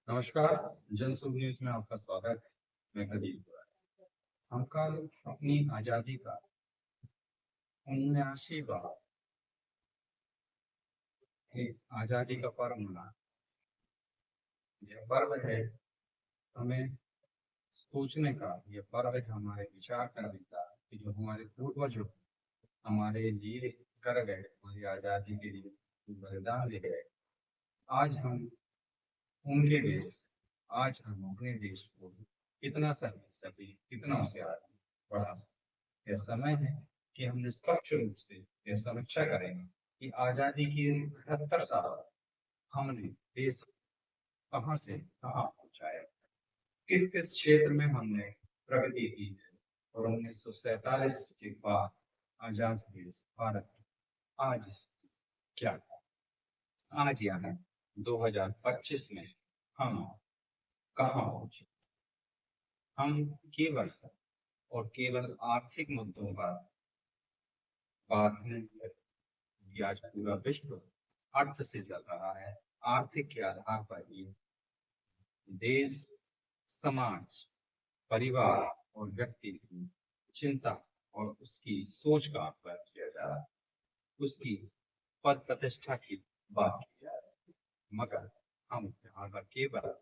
नमस्कार। जनसुख न्यूज में आपका स्वागत है। मैं प्रदीप दुआ। हम कल अपनी आजादी का 79वां एक आजादी का पर्व मना। यह पर्व है हमें सोचने का, यह पर्व है हमारे विचार करने का कि जो हमारे पूर्वजों हमारे लिए कर गए, हमारी आजादी के लिए बलिदान दे गए। आज हम उनके देश, आज हम अपने देश को कितना समझ सके, कितना उसे आगे बढ़ा सके। यह समय है कि हम निष्पक्ष रूप से यह समीक्षा करेंगे कि आजादी के 78 साल हमने देश को कहाँ से कहाँ पहुंचाया, किस किस क्षेत्र में हमने प्रगति की है, और 1947 के बाद आजाद देश भारत आज क्या है। आज यहाँ 2025 में हम कहाँ पहुंचे। हम केवल और केवल आर्थिक मुद्दों पर बात नहीं करें। आज पूरा विश्व अर्थ से चल रहा है। आर्थिक के आधार पर ही देश, समाज, परिवार और व्यक्ति की चिंता और उसकी सोच का आकलन किया जा रहा है। उसकी पद प्रतिष्ठा की बात की जा रही है। मगर हम यहाँ पर केवल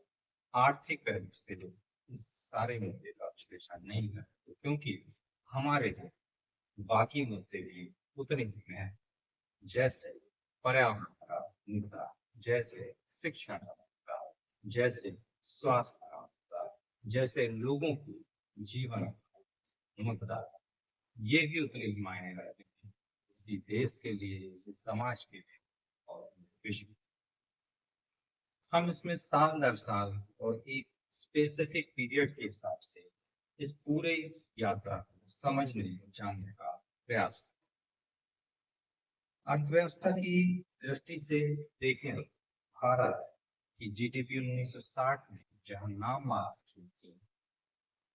आर्थिक पहलू से इस सारे मुद्दे का विश्लेषण नहीं करते, क्योंकि हमारे लिए बाकी मुद्दे भी उतने ही हैं। जैसे पर्यावरण का मुद्दा, जैसे शिक्षा का मुद्दा, जैसे स्वास्थ्य का मुद्दा, जैसे लोगों की जीवन का मुद्दा, ये भी उतने ही मायने रखते हैं किसी देश के लिए, किसी समाज के लिए और विश्व। हम इसमें साल दर साल और एक स्पेसिफिक पीरियड के हिसाब से इस पूरे यात्रा को समझने जानने का प्रयास करें। अर्थव्यवस्था की दृष्टि से देखें, भारत की जीडीपी 1960 में जहां नाम मात्र थी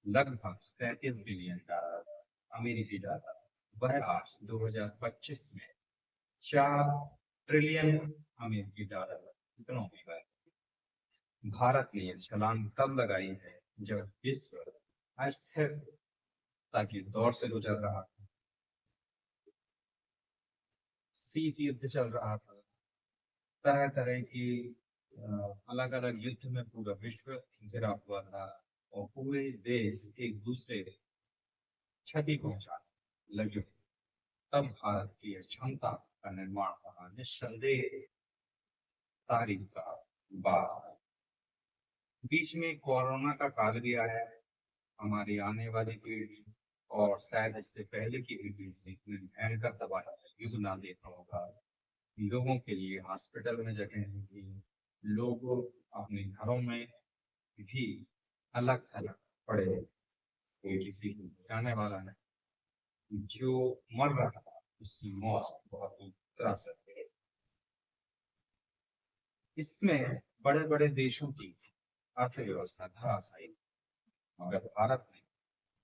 लगभग 37 बिलियन डॉलर अमेरिकी डॉलर, वह आज 2025 में 4 ट्रिलियन अमेरिकी डॉलर इकोनॉमी है। भारत ने यह छलांग तब लगाई है जब विश्व अस्थिरता के दौर से गुजर रहा था। शीत युद्ध चल रहा था, तरह तरह की अलग अलग युद्ध में पूरा विश्व घिरा हुआ था और पूरे देश एक दूसरे क्षति पहुंचाने लगे। तब भारत की क्षमता का निर्माण हुआ, निस्संदेह तारीफ का बात। बीच में कोरोना का काल भी आया है। हमारी आने वाली पीढ़ी और शायद इससे पहले की भी पीढ़ी में भयंकर तबाही युग ना देखा होगा। लोगों के लिए हॉस्पिटल में जगह नहीं थी, लोग अपने घरों में भी अलग थलग पड़े, कोई किसी को जाने वाला नहीं। जो मर रहा था उसकी मौत बहुत ही त्रासदायक है। इसमें बड़े बड़े देशों की अर्थव्यवस्था धराशायी, मगर भारत ने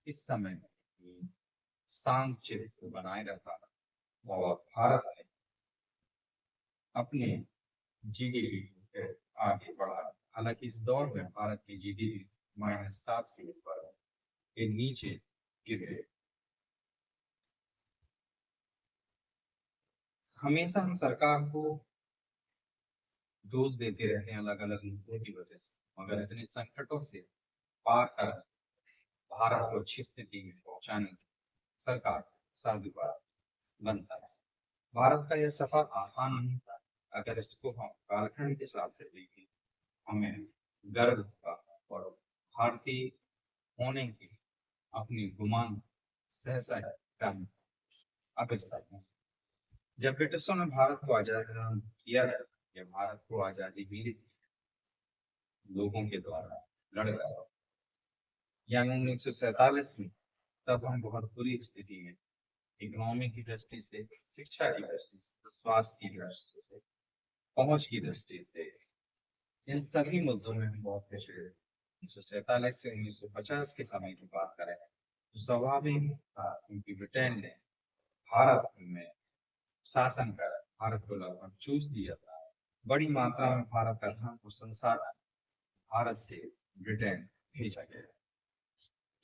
इस समय शांत चित्त को बनाए रखा और भारत ने अपने जीडीपी को आगे बढ़ा। हालांकि इस दौर में भारत की जीडीपी -7 से ऊपर के नीचे गिर गए। हमेशा हम सरकार को दोष देते रहते हैं अलग अलग मुद्दों की वजह से, मगर इतने संकटों से पार कर भारत को अच्छी स्थिति में पहुंचाने की सरकार साधुवाद बनता है। भारत का यह सफर आसान नहीं था। अगर इसको हम कालखंड के हिसाब से देखें, हमें गर्व होगा और भारतीय होने की अपनी गुमान सहसा करना अग्रसर है। जब ब्रिटिशों ने भारत को आजाद किया था, या भारत को आजादी मिली थी लोगों के द्वारा लड़कर, यानी 1947 में, तब हम बहुत बुरी स्थिति में, इकोनॉमी की दृष्टि से, शिक्षा की दृष्टि से, स्वास्थ्य की दृष्टि से, पहुंच की दृष्टि से, इन सभी मुद्दों में हम बहुत पिछड़े। 1947 से 1950 के समय की बात करें तो स्वाभाविक था, क्योंकि ब्रिटेन ने भारत में शासन कर भारत को लगभग चूस दिया था। बड़ी मात्रा में भारत का धन और संसाधन भारत से ब्रिटेन भेजा गया।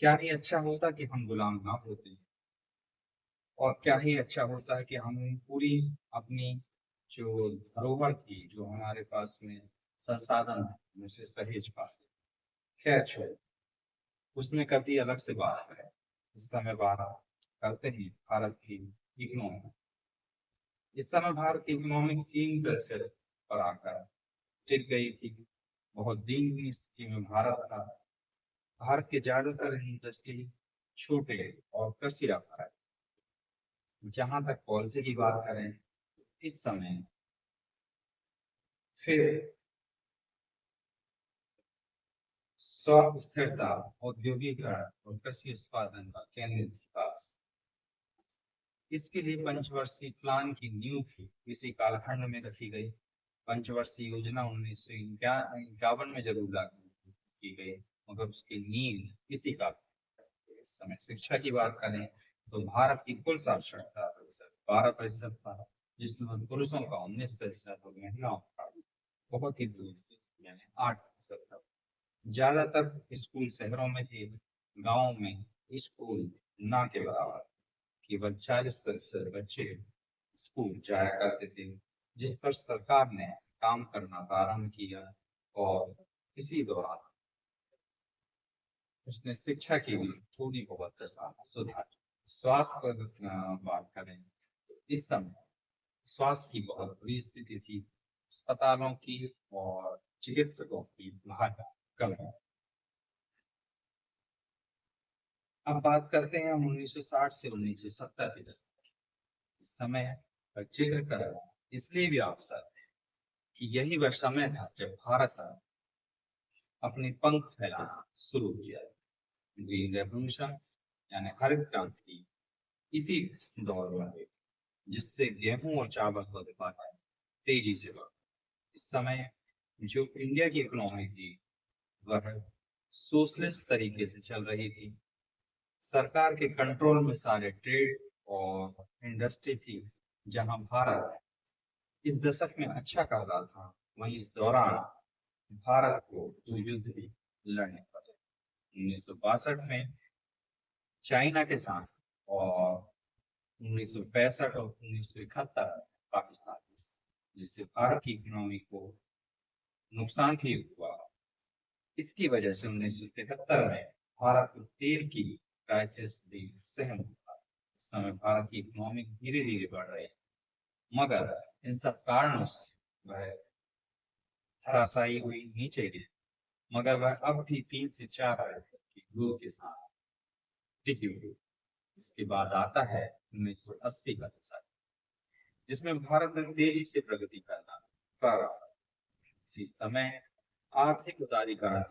क्या ही अच्छा होता कि हम गुलाम ना होते, और क्या ही अच्छा होता है कि हम पूरी अपनी जो धरोहर थी, जो हमारे पास में संसाधन थे, उसे सहेज पाते। खैर छोड़ो, उसमें कभी अलग से बात है। इस समय बात करते हैं भारत की इकोनॉमी। इस समय भारत की इकोनॉमी 3% पर आकर टिक गई थी। बहुत दिन की स्थिति में भारत था। भारत के ज्यादातर इंडस्ट्री छोटे और कृषि आधारित है। जहां तक पॉलिसी की बात करें, इस समय फिर स्व स्थिरता, औद्योगिकरण और कृषि उत्पादन का केंद्रित विकास। इसके लिए पंचवर्षीय प्लान की नींव भी इसी कालखंड में रखी गई। पंचवर्षीय योजना 1951 में जरूर लागू की गई, मगर उसकी नींव इसी काल। इस समय शिक्षा की बात करें तो भारत की कुल साक्षरता 12% था, जिसमें पुरुषों का 19% और महिलाओं का बहुत ही दूर यानी 8% था। ज्यादातर स्कूल शहरों में थे, गांवों में स्कूल ना के बराबर। केवल 40% बच्चे स्कूल जाया करते थे, जिस पर सरकार ने काम करना प्रारंभ किया। और इसी दौरान उसने शिक्षा की भी थोड़ी बहुत सुधार। स्वास्थ्य पर बात करें, इस समय स्वास्थ्य की बहुत बुरी स्थिति थी। अस्पतालों की और चिकित्सकों की भारी कमी। अब बात करते हैं 1960 से 1970 के दशक। इस समय का जिक्र कर रहा हूं इसलिए भी अवसर है कि यही वह समय था जब भारत अपने पंख फैलाना शुरू किया। ग्रीन रेवोल्यूशन यानी हरित क्रांति इसी दौर में हुई, जिससे गेहूं और चावल का उत्पादन तेजी से बढ़ा। इस समय जो इंडिया की इकोनॉमी थी वह सोशलिस्ट तरीके से चल रही थी। सरकार के कंट्रोल में सारे ट्रेड और इंडस्ट्री थी। जहां भारत इस दशक में अच्छा कर रहा था, वहीं इस दौरान भारत को 2 युद्ध भी लड़ने पड़े। 1962 में चाइना के साथ, और 1965 और 1971 पाकिस्तान के साथ, जिससे भारत की इकोनॉमी को नुकसान भी हुआ। इसकी वजह से 1973 में भारत को तेल की क्राइसिस भी सहन हुआ। इस समय भारत की इकोनॉमी धीरे धीरे बढ़ रही है, मगर इन सब कारणों से वह धराशायी हुई, नीचे गिरी। मगर वह अब भी 3 से 4% की ग्रोथ के साथ टिकी हुई। इसके बाद आता है 1980 का दशक, जिसमें भारत ने तेजी से प्रगति करना प्रारंभ। इसी समय आर्थिक उदारीकरण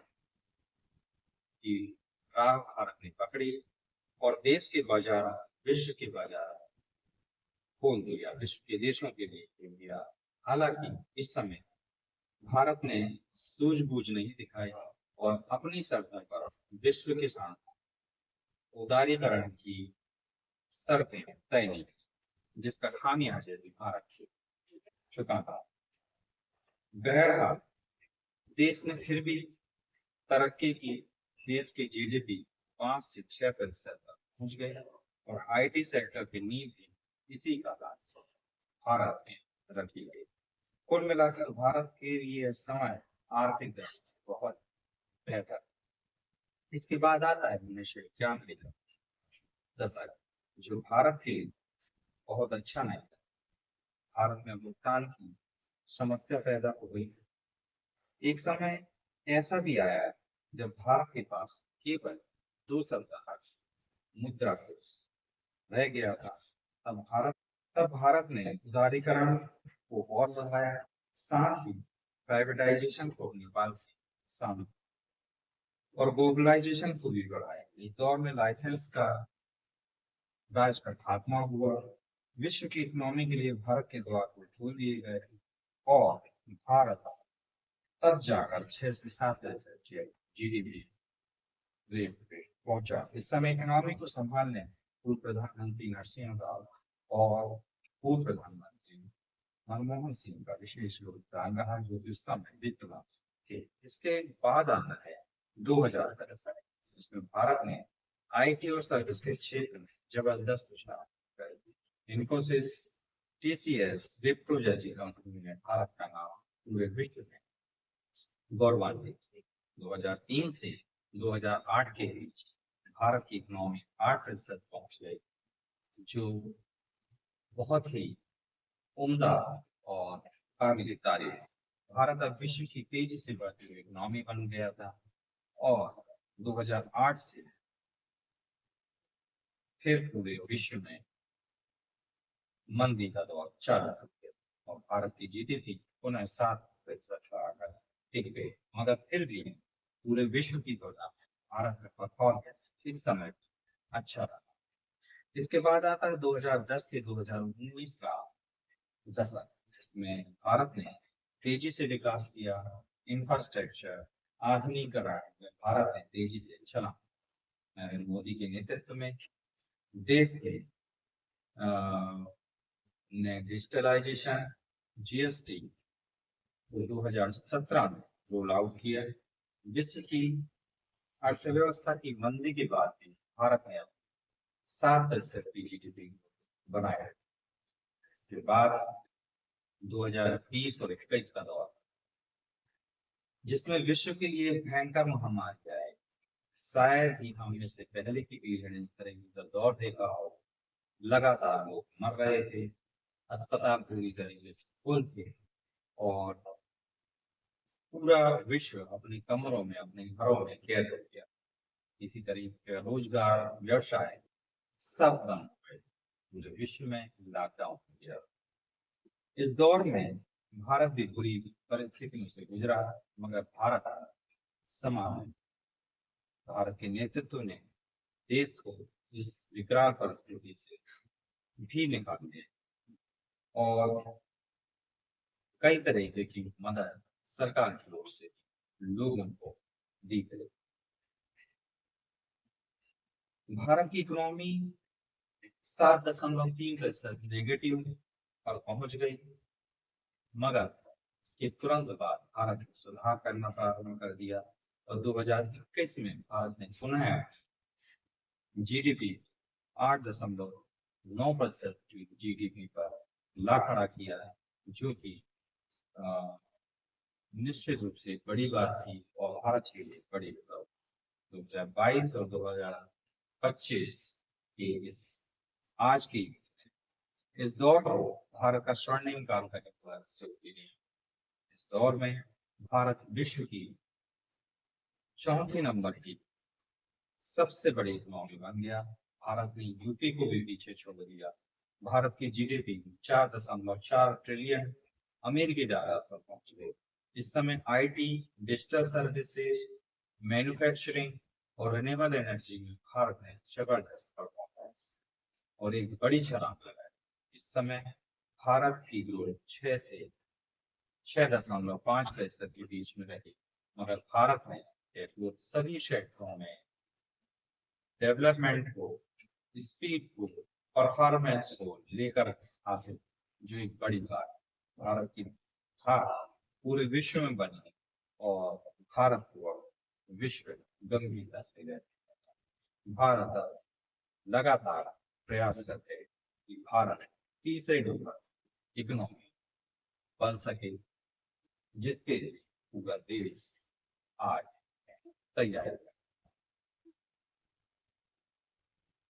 की राह भारत ने पकड़ी और देश के बाजार, विश्व के बाजार खोल दिया, विश्व के देशों के लिए खोल दिया। हालांकि इस समय भारत ने सूझबूझ नहीं दिखाई और अपनी शर्तों पर विश्व के साथ उदारीकरण की शर्तें तय नहीं, जिसका खामियाजा भी भारत चुका था। बहरहाल देश ने फिर भी तरक्की की। देश की जीडीपी 5 से 6% तक पहुंच गई और आईटी सेक्टर की नींव भी इसी का से भारत में रखी गई। कुल मिलाकर भारत के लिए समय आर्थिक दृष्टि से बहुत बेहतर। इसके बाद आता है 1991 का दशक, जो भारत के लिए बहुत अच्छा नहीं था। भारत में भुगतान की समस्या पैदा हो गई। एक समय ऐसा भी आया जब भारत के पास केवल 2 सप्ताह मुद्रा कोष रह गया था। तब भारत ने उदारीकरण को और बढ़ाया, साथ ही प्राइवेटाइजेशन को नेपाल से शामिल और ग्लोबलाइजेशन को भी बढ़ाया। इस दौर में लाइसेंस का राज का खात्मा हुआ। विश्व की इकोनॉमी के लिए भारत के द्वार को खोल दिए गए और भारत तब जाकर 6 से 7% जीडीपी रेट पे पहुंचा। इस समय इकोनॉमी को संभालने पूर्व प्रधानमंत्री नरसिंह राव और पूर्व प्रधानमंत्री मनमोहन सिंह का विशेष योगदान रहा, जो कि उस समय वित्त मंत्री। ठीक, इसके बाद आता है 2000 का दशक, जिसमें भारत ने आईटी और सर्विस के क्षेत्र में जबरदस्त उछाल कर दी। इन्फोसिस, टीसीएस, विप्रो जैसी कंपनी ने भारत का नाम पूरे विश्व में गौरवान्वित की। 2003 से 2008 के बीच भारत की इकोनॉमी 8% पहुंच गई, जो बहुत ही उम्दा और काबिल तारीफ है। भारत अब विश्व की तेजी से बढ़ती हुई इकोनॉमी बन गया था और 2008 से फिर पूरे विश्व में मंदी का दौर चालू हो गया और भारत की जीडीपी पुनः 7% आकर टिक गई। मगर फिर भी पूरे विश्व की तुलना में भारत का परफॉर्मेंस इस समय अच्छा रहा। इसके बाद आता है 2010 से 2019 का दशक, जिसमें भारत ने तेजी से विकास किया। इंफ्रास्ट्रक्चर आधुनिकीकरण में भारत ने तेजी से चला। नरेंद्र मोदी के नेतृत्व में देश के ने डिजिटलाइजेशन, जीएसटी 2017 में रोल आउट किया, जिससे कि अर्थव्यवस्था की मंदी के बाद भी भारत ने 7% की जीडीपी बनाया। इसके बाद 2020 और 21 का दौर, जिसमें विश्व के लिए भयंकर महामारी आई। शायद ही हम इससे पहले की पीढ़ी ने इस तरह का दौर देखा हो। लगातार लोग मर रहे थे, अस्पताल पूरी तरीके से फुल थे और पूरा विश्व अपने कमरों में, अपने घरों में कैद हो गया। इसी तरीके का रोजगार, व्यवसाय सब बंद हो गए। पूरे विश्व में लॉकडाउन हो गया। इस दौर में भारत भी बुरी परिस्थितियों से गुजरा, मगर भारत के नेतृत्व ने देश को इस विकराल परिस्थिति से भी निकाल दिया और कई तरीके की मदद सरकार की ओर से लोगों को दी गई। भारत की इकोनॉमी 7.3% नेगेटिव पर पहुंच गई, मगर इसके तुरंत बाद भारत ने सुधार करना प्रारंभ कर दिया और 2021 में भारत ने पुनः जीडीपी 8.9% जीडीपी पर ला खड़ा किया है, जो कि निश्चित रूप से बड़ी बात थी और भारत के लिए बड़ी बात। 2022 और 2025 के आज की इस दौर को भारत का स्वर्णिम काल का इस दौर में भारत विश्व की चौथे नंबर की सबसे बड़ी इकोनॉमी बन गया। भारत ने यूपी को भी पीछे छोड़ दिया। भारत की जीडीपी 4.4 ट्रिलियन अमेरिकी डॉलर पर पहुंच गई। इस समय आईटी, डिजिटल सर्विसेज, मैन्युफैक्चरिंग और रिन्यूएबल एनर्जी में भारत ने जबरदस्त परफॉर्मेंस और एक बड़ी छलांग लगाई। इस समय भारत की ग्रोथ 6 से 6.5% के बीच में रही, मगर भारत ने सभी क्षेत्रों में डेवलपमेंट को, स्पीड को, परफॉर्मेंस को लेकर हासिल, जो एक बड़ी बात भारत की था पूरे विश्व में बनी और भारत को विश्व गंभीरता से ले। भारत लगातार प्रयास करते हैं कि भारत तीसरे नंबर इकोनॉमी बन सके, जिसके पूरा देश आज तैयार